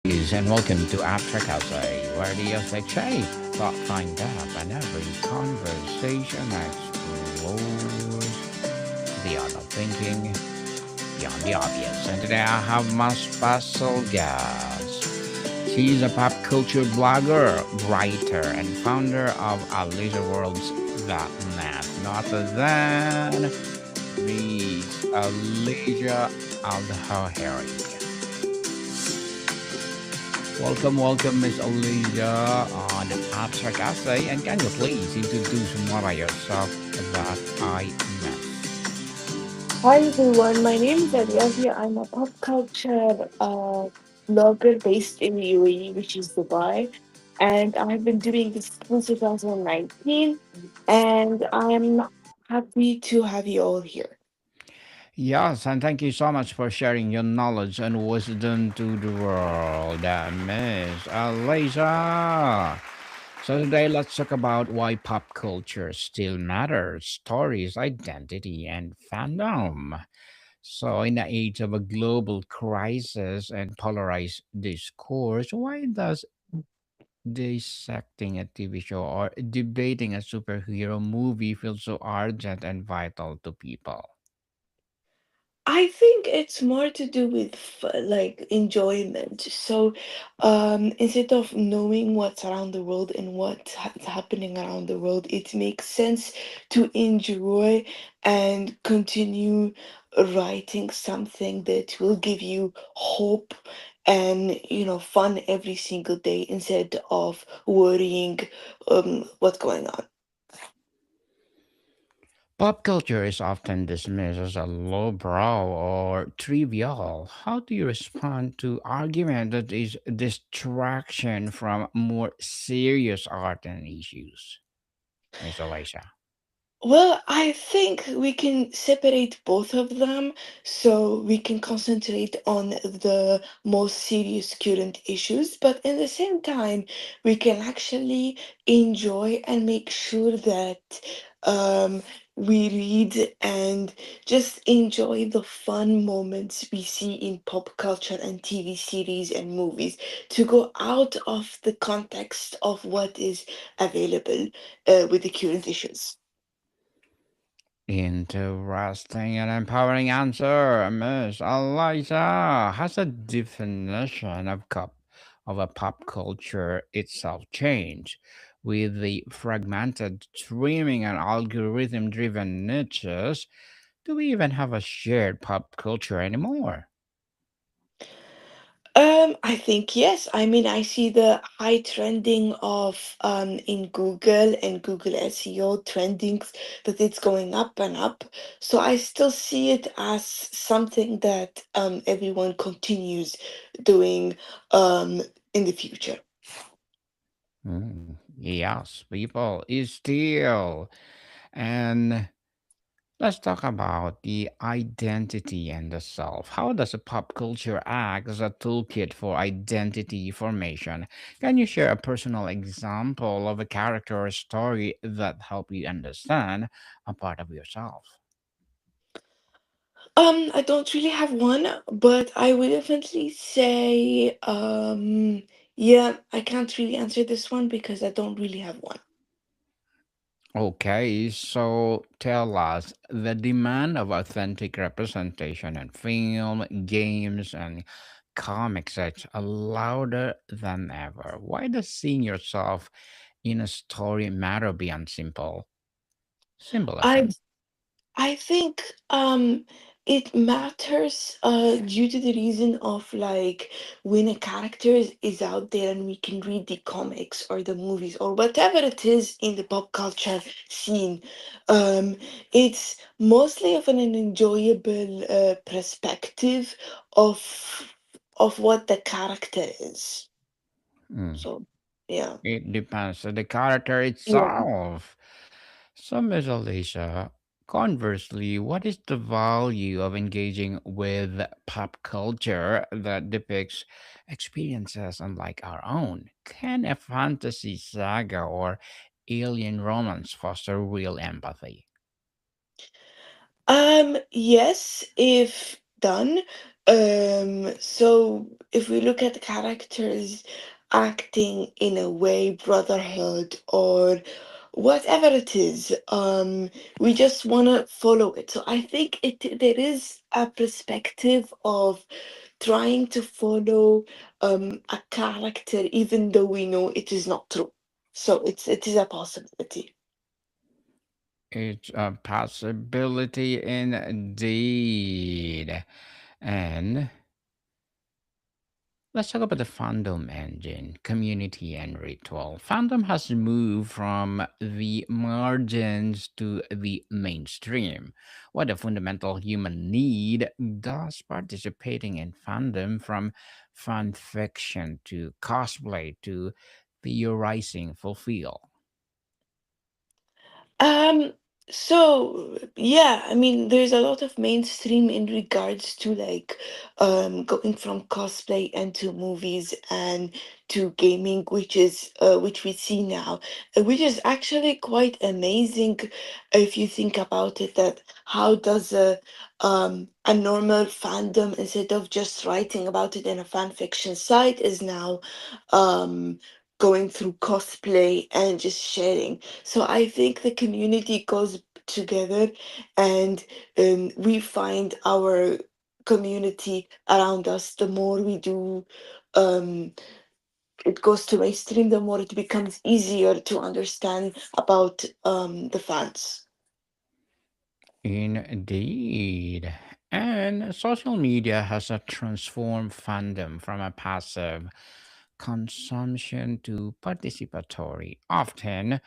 And welcome to After Cafe, where the SHA thought find depth and every conversation explores the art of thinking beyond the obvious. And today I have my special guest. She's a pop culture blogger, writer, and founder of AlyasiaWorlds.net. Not other than Miss Alyazia Aldhaheri. Welcome, Miss Alyazia on Abstract Essay. And can you please introduce more about yourself that I missed? Hi everyone, my name is Alyazia. I'm a pop culture blogger based in the UAE, which is Dubai, and I've been doing this since 2019, and I'm happy to have you all here. Yes, and thank you so much for sharing your knowledge and wisdom to the world, Miss Alyazia. So today let's talk about why pop culture still matters, stories, identity, and fandom. So, in the age of a global crisis and polarized discourse, why does dissecting a TV show or debating a superhero movie feel so urgent and vital to people? I think it's more to do with like enjoyment. So, instead of knowing what's around the world and what's happening around the world, it makes sense to enjoy and continue writing something that will give you hope and fun every single day instead of worrying what's going on. Pop culture is often dismissed as a lowbrow or trivial. How do you respond to argument that is distraction from more serious art and issues, Miss Alicia? Well, I think we can separate both of them so we can concentrate on the most serious current issues, but at the same time, we can actually enjoy and make sure that um, we read and just enjoy the fun moments we see in pop culture and TV series and movies to go out of the context of what is available with the current issues. Interesting and empowering answer, Miss Eliza. Has a definition of a pop culture itself changed with the fragmented streaming and algorithm-driven niches? Do we even have a shared pop culture anymore? I think yes. I mean, I see the high trending of in Google and Google SEO trendings that it's going up and up. So I still see it as something that everyone continues doing in the future. Yes, people is still. And let's talk about the identity and the self. How does a pop culture act as a toolkit for identity formation? Can you share a personal example of a character or story that help you understand a part of yourself? I don't really have one, but I would definitely say yeah, I can't really answer this one because I don't really have one. Okay, so tell us the demand of authentic representation in film, games, and comics is louder than ever. Why does seeing yourself in a story matter beyond I symbolism? I think it matters due to the reason of like when a character is out there and we can read the comics or the movies or whatever it is in the pop culture scene. Um it's mostly of an enjoyable perspective of what the character is. Mm, So yeah. it depends on the character Yeah. itself. So, Ms. Alicia, conversely, what is the value of engaging with pop culture that depicts experiences unlike our own? Can a fantasy saga or alien romance foster real empathy? Yes, if done. So if we look at characters acting in a way, brotherhood or whatever it is, we just want to follow it. So I think there is a perspective of trying to follow a character even though we know it is not true. So it is a possibility. It's a possibility indeed. And let's talk about the fandom engine, community, and ritual. Fandom has moved from the margins to the mainstream. What a fundamental human need does participating in fandom, from fan fiction to cosplay to theorizing, fulfill? Um, so yeah, I mean, there's a lot of mainstream in regards to like going from cosplay and to movies and to gaming, which we see now, which is actually quite amazing if you think about it, that how does a normal fandom, instead of just writing about it in a fan fiction site, is now going through cosplay and just sharing. So I think the community goes together, and we find our community around us. The more we do, um, it goes to mainstream, the more it becomes easier to understand about the fans. Indeed. And social media has a transformed fandom from a passive consumption to participatory, often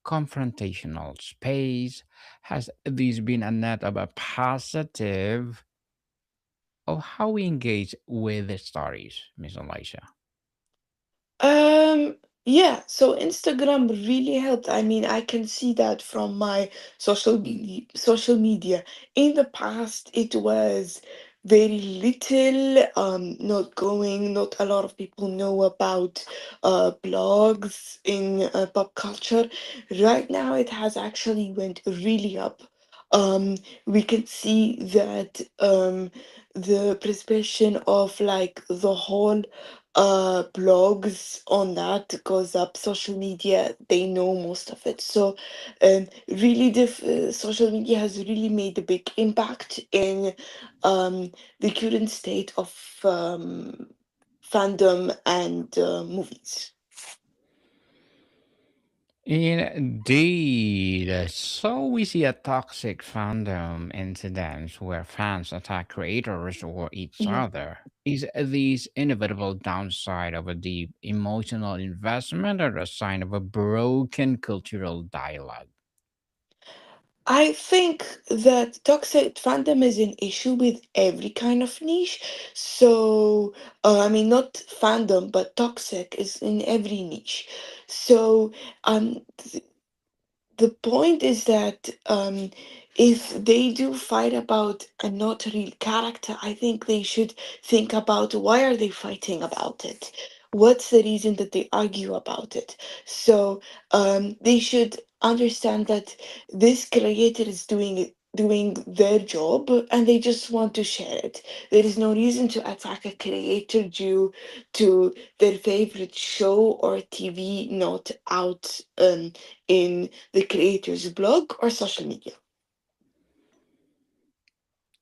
confrontational space. Has this been a net of a positive of how we engage with the stories, Miss Elisha? Um, yeah, so Instagram really helped. I mean, I can see that from my social media. In the past, it was very little, not going, not a lot of people know about blogs in pop culture. Right now, it has actually went really up. We can see that the participation of like the whole blogs on that goes up. Social media, they know most of it. So really social media has really made a big impact in the current state of fandom and movies. Indeed. So we see a toxic fandom incidents where fans attack creators or each Mhm. other. Is this inevitable downside of a deep emotional investment or a sign of a broken cultural dialogue? I think that toxic fandom is an issue with every kind of niche. So, I mean, not fandom, but toxic is in every niche. So, um, the point is that if they do fight about a not real character, I think they should think about why are they fighting about it? What's the reason that they argue about it? So they should understand that this creator is doing their job and they just want to share it. There is no reason to attack a creator due to their favorite show or TV not out in the creator's blog or social media.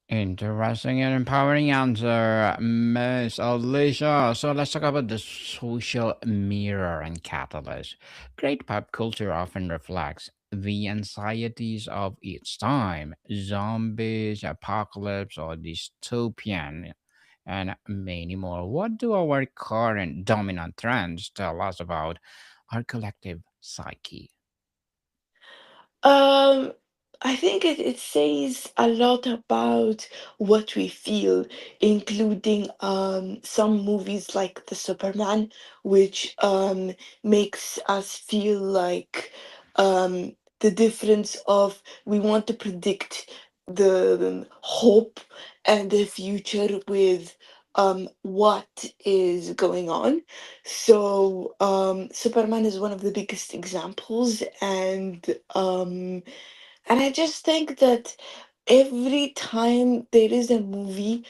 Interesting and empowering answer, Miss Alicia. So let's talk about the social mirror and catalyst. Great pop culture often reflects the anxieties of its time: zombies, apocalypse, or dystopian, and many more. What do our current dominant trends tell us about our collective psyche? Um, I think it says a lot about what we feel, including some movies like the Superman, which makes us feel like the difference of we want to predict the hope and the future with what is going on. So, Superman is one of the biggest examples, and I just think that every time there is a movie,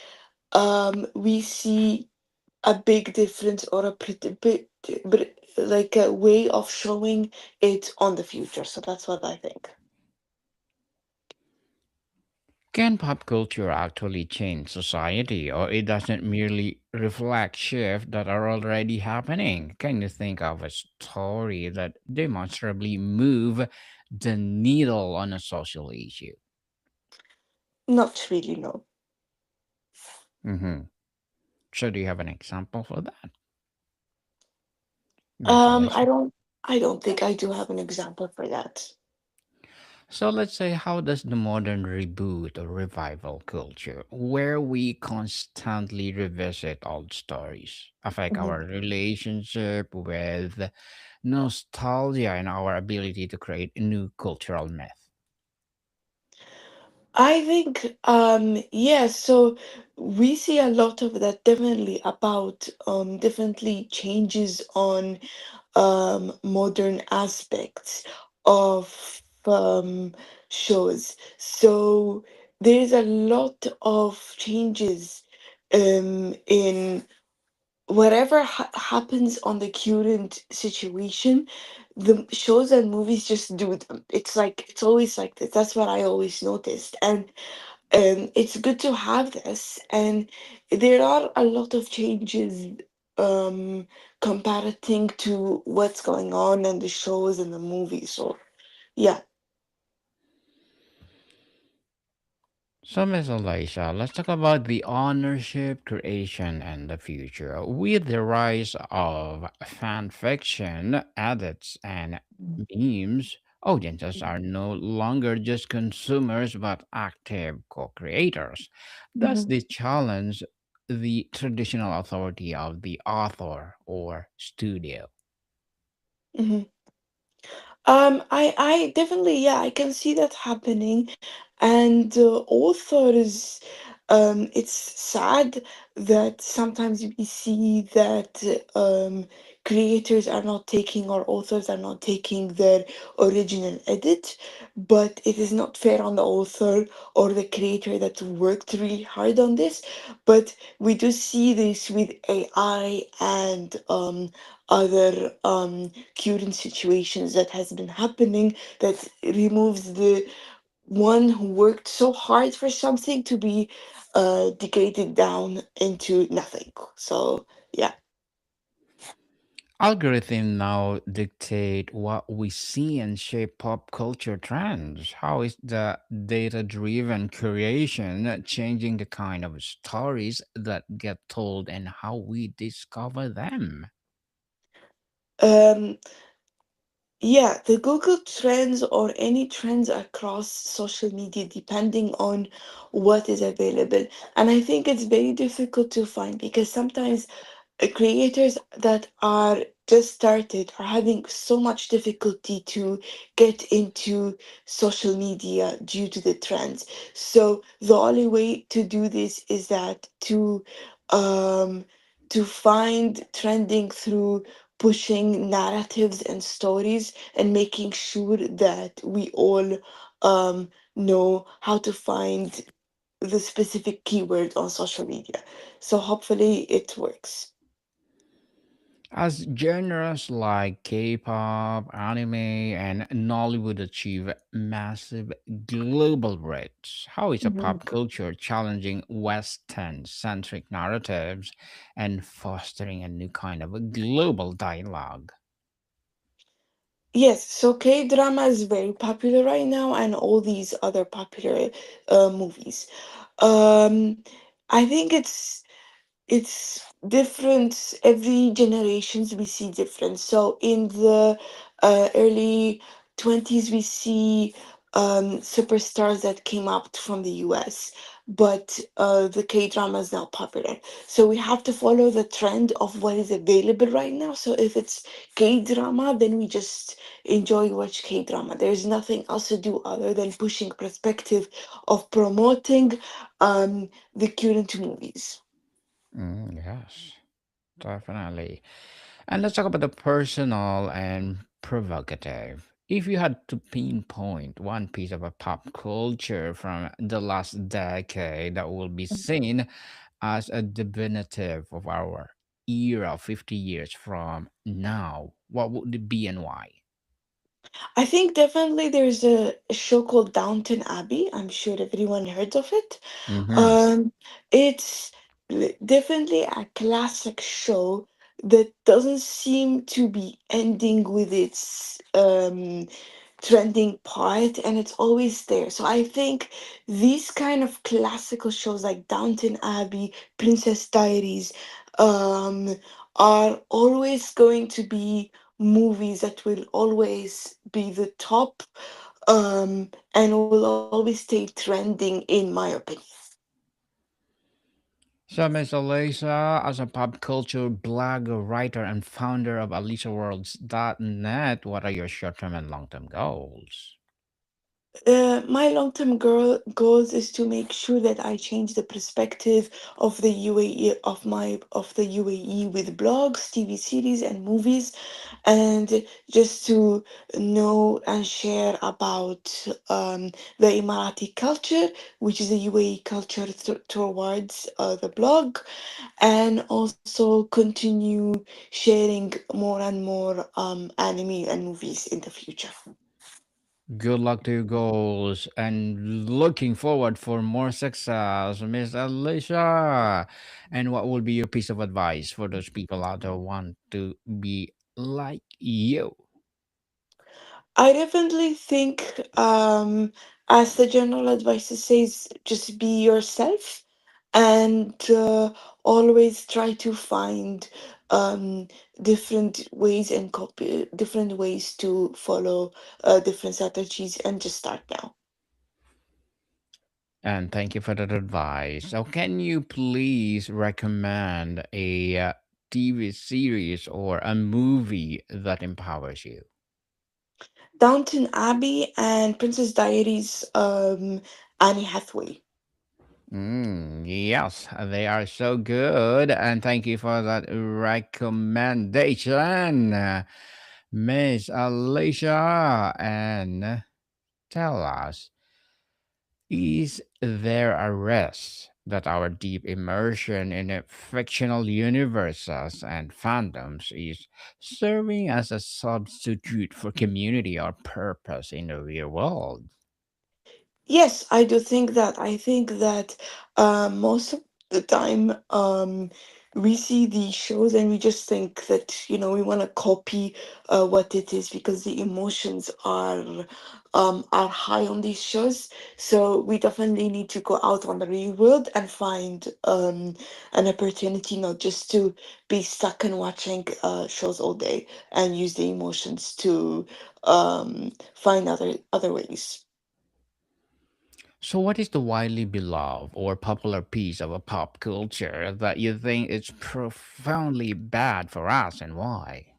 we see a big difference or a pretty big, like a way of showing it on the future. So that's what I think. Can pop culture actually change society, or it doesn't merely reflect shifts that are already happening? Can you think of a story that demonstrably move the needle on a social issue? Not really, no. Hmm. So, do you have an example for that, Miss I Alicia? don't think I do have an example for that. So let's say, how does the modern reboot or revival culture, where we constantly revisit old stories, affect our Mhm. relationship with nostalgia and our ability to create a new cultural myth? I think, yeah, so we see a lot of that definitely about definitely changes on modern aspects of shows. So there's a lot of changes in whatever happens on the current situation. The shows and movies just do them. It's like it's always like this. That's what I always noticed, and it's good to have this. And there are a lot of changes comparating to what's going on in the shows and the movies. So yeah. So, Ms. Elisha, let's talk about the ownership, creation, and the future. With the rise of fan fiction, edits, and memes, audiences are no longer just consumers but active co creators. Does Mhm, this challenge the traditional authority of the author or studio? mhm. I definitely, yeah, I can see that happening, and authors, it's sad that sometimes we see that creators are not taking or authors are not taking their original edit, but it is not fair on the author or the creator that worked really hard on this. But we do see this with AI and other current situations that has been happening that removes the one who worked so hard for something to be degraded down into nothing. So yeah. Algorithms now dictate what we see and shape pop culture trends. How is the data driven curation changing the kind of stories that get told and how we discover them? um yeah, the Google Trends or any trends across social media, depending on what is available. And I think it's very difficult to find because sometimes creators that are just started are having so much difficulty to get into social media due to the trends. So the only way to do this is that um to find trending through pushing narratives and stories and making sure that we all know how to find the specific keyword on social media. So hopefully it works. As genres like K pop, anime, and Nollywood achieve massive global reach, how is a Mhm. pop culture challenging Western centric narratives and fostering a new kind of a global dialogue? Yes, so K drama is very popular right now, and all these other popular movies. Um, I think it's different. Every generations we see different. So in the early 20s we see superstars that came out from the US, but the K drama is now popular, so we have to follow the trend of what is available right now. So if it's K drama, then we just enjoy watch K drama. There's nothing else to do other than pushing perspective of promoting the current movies. Yes, definitely. And let's talk about the personal and provocative. If you had to pinpoint one piece of a pop culture from the last decade that will be seen as a definitive of our era 50 years from now, what would it be and why? I think definitely there's a show called Downton Abbey. I'm sure everyone heard of it. Mm-hmm. Um, it's definitely a classic show that doesn't seem to be ending with its trending part, and it's always there. So I think these kind of classical shows like Downton Abbey, Princess Diaries, um, are always going to be movies that will always be the top, and will always stay trending in my opinion. So, Miss Alyssa, as a pop culture blogger, writer, and founder of AliciaWorlds.net, what are your short term and long term goals? My long-term goals is to make sure that I change the perspective of the UAE of the UAE with blogs, TV series, and movies, and just to know and share about the Emirati culture, which is the UAE culture towards the blog, and also continue sharing more and more anime and movies in the future. Good luck to your goals and looking forward for more success, Miss Alicia. And what will be your piece of advice for those people out there who want to be like you? I definitely think, as the general advice says, just be yourself and always try to find um, different ways and copy different ways to follow different strategies and just start now. And thank you for that advice. So, can you please recommend a TV series or a movie that empowers you? Downton Abbey and Princess Diaries, Annie Hathaway. Yes, they are so good. And thank you for that recommendation, Miss Alicia. And tell us, is there a risk that our deep immersion in fictional universes and fandoms is serving as a substitute for community or purpose in the real world? Yes, I do think that. I think that most of the time we see these shows and we just think that, we want to copy what it is because the emotions are high on these shows. So we definitely need to go out on the real world and find an opportunity not just to be stuck and watching shows all day and use the emotions to find other ways. So, what is the widely beloved or popular piece of a pop culture that you think is profoundly bad for us and why?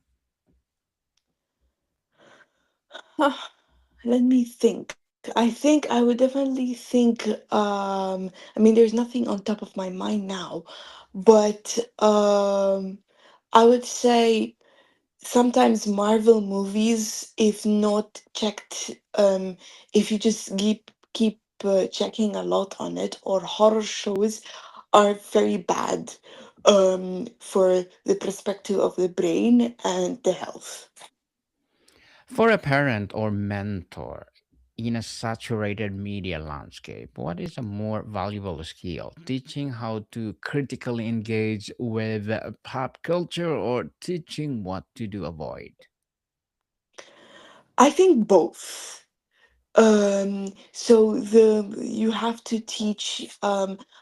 Let me think. I think I would definitely think, I mean, there's nothing on top of my mind now, but I would say sometimes Marvel movies, if not checked, if you just keep checking a lot on it, or horror shows are very bad for the perspective of the brain and the health. For a parent or mentor in a saturated media landscape, what is a more valuable skill? Teaching how to critically engage with pop culture or teaching what to avoid? I think both. So you have to teach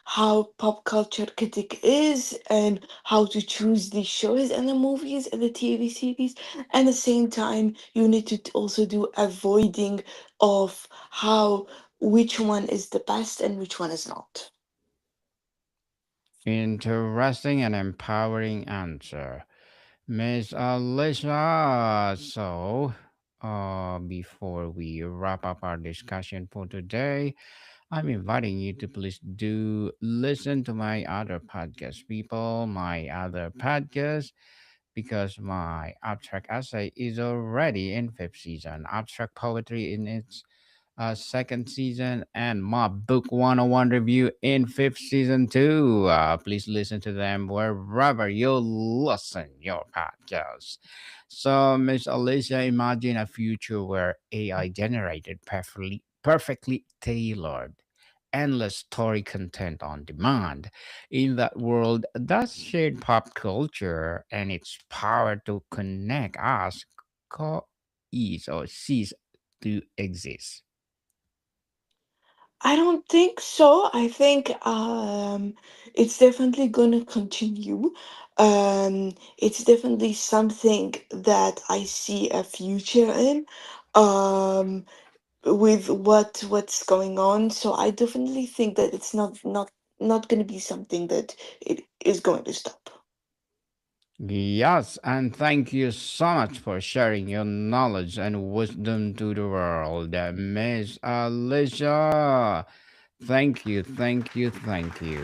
how pop culture critic is and how to choose the shows and the movies and the TV series. And at the same time, you need to also do avoiding of how which one is the best and which one is not. Interesting and empowering answer, Miss Alicia. So, before we wrap up our discussion for today, I'm inviting you to please do listen to my other podcast, people, my other podcast, because my abstract essay is already in fifth season. Abstract poetry in its second season, and my book 101 review in fifth season too. Please listen to them wherever you listen your podcast. So, Miss Alicia, imagine a future where AI generated perfectly tailored endless story content on demand. In that world, does shared pop culture and its power to connect us is or cease to exist? I don't think so. I think it's definitely going to continue. It's definitely something that I see a future in. Um, with what's going on, so I definitely think that it's not going to be something that it is going to stop. Yes, and thank you so much for sharing your knowledge and wisdom to the world, Miss Alicia. Thank you, thank you, thank you.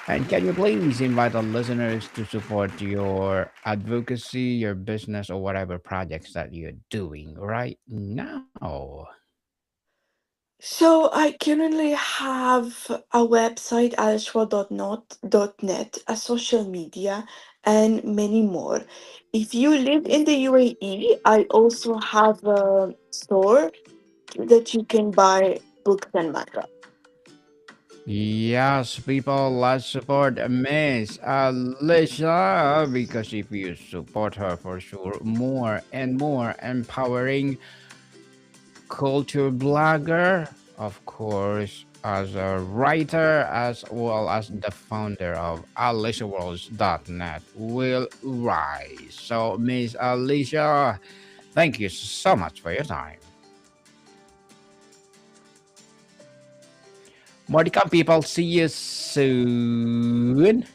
And can you please invite our listeners to support your advocacy, your business, or whatever projects that you're doing right now? So I currently have a website, alishwa.net, a social media, and many more. If you live in the UAE, I also have a store that you can buy books and manga. Yes, people, let's support Miss Alicia because if you support her for sure, more and more empowering culture blogger, of course, as a writer as well as the founder of AliciaWorlds.net will rise. So, Miss Alicia, thank you so much for your time. More to come, people. See you soon.